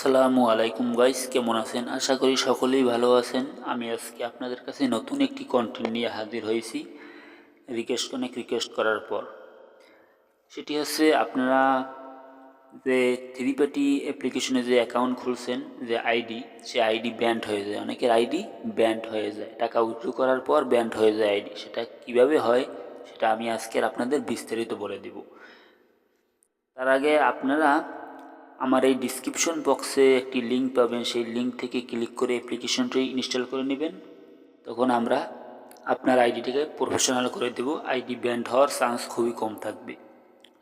আসসালামু আলাইকুম গাইস, কেমন আছেন? আশা করি সকলেই ভালো আছেন। আমি আজকে আপনাদের কাছে নতুন একটি কন্টেন্ট নিয়ে হাজির হয়েছি অনেক রিকোয়েস্ট করার পর। সেটি হচ্ছে আপনারা যে থ্রি পার্টি অ্যাপ্লিকেশনে যে অ্যাকাউন্ট খুলছেন, যে আইডি, সে আইডি ব্যান্ড হয়ে যায়। অনেকের আইডি ব্যান্ড হয়ে যায়, টাকা উইথড্র করার পর ব্যান্ড হয়ে যায় আইডি। সেটা কিভাবে হয় সেটা আমি আজকে আপনাদের বিস্তারিত বলে দেব। তার আগে আপনারা আমার এই ডিসক্রিপশন বক্সে একটি লিঙ্ক পাবেন, সেই লিঙ্ক থেকে ক্লিক করে অ্যাপ্লিকেশনটি ইনস্টল করে নেবেন। তখন আমরা আপনার আইডিটিকে প্রফেশনাল করে দেব। আইডি ব্যান্ড হওয়ার চান্স খুবই কম থাকবে।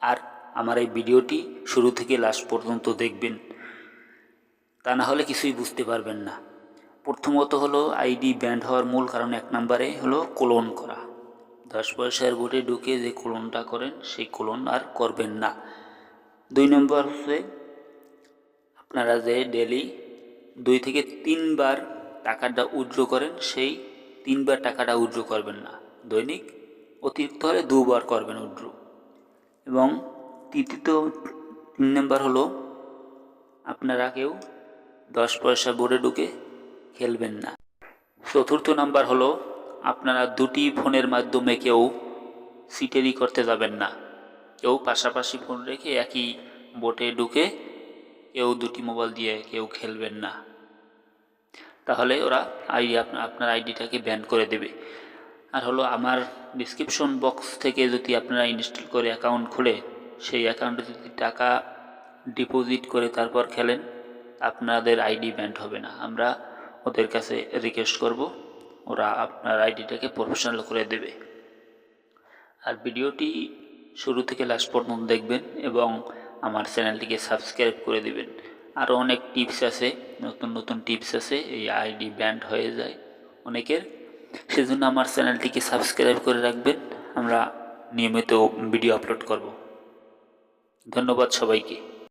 আর আমার এই ভিডিওটি শুরু থেকে লাস্ট পর্যন্ত দেখবেন, তা না হলে কিছুই বুঝতে পারবেন না। প্রথমত হলো আইডি ব্যান্ড হওয়ার মূল কারণ, 1 নম্বরে হলো ক্লোন করা। 10 পয়সার বোর্ডে ঢুকে যে ক্লোনটা করেন সেই ক্লোন আর করবেন না। 2 নম্বর হচ্ছে আপনারা যে ডেলি 2 থেকে 3 বার টাকাটা উইথড্র করেন, সেই 3 বার টাকাটা উইথড্র করবেন না। দৈনিক অতিরিক্ত হলে 2 বার করবেন উইথড্র। এবং তৃতীয় 3 নম্বর হলো আপনারা কেউ 10 পয়সা বোর্ডে ঢুকে খেলবেন না। চতুর্থ নাম্বার হলো আপনারা 2টি ফোনের মাধ্যমে কেউ সিটেরি করতে যাবেন না। কেউ পাশাপাশি ফোন রেখে একই বোটে ঢুকে কেউ 2টি মোবাইল দিয়ে কেউ খেলবেন না, তাহলে ওরা আপনার আইডিটাকে ব্যান করে দেবে। আর হলো আমার ডিসক্রিপশন বক্স থেকে যদি আপনারা ইনস্টল করে অ্যাকাউন্ট খুলে সেই অ্যাকাউন্টে যদি টাকা ডিপোজিট করে তারপর খেলেন, আপনাদের আইডি ব্যান্ড হবে না। আমরা ওদের কাছে রিকোয়েস্ট করব, ওরা আপনার আইডিটাকে প্রফেশনাল করে দেবে। আর ভিডিওটি শুরু থেকে লাস্ট পর্যন্ত দেখবেন এবং আমার চ্যানেলটিকে সাবস্ক্রাইব করে দেবেন। আরও অনেক টিপস আছে, নতুন নতুন টিপস আছে, এই আইডি ব্যান্ড হয়ে যায় অনেকের। সেজন্য আমার চ্যানেলটিকে সাবস্ক্রাইব করে রাখবেন, আমরা নিয়মিত ভিডিও আপলোড করব। ধন্যবাদ সবাইকে।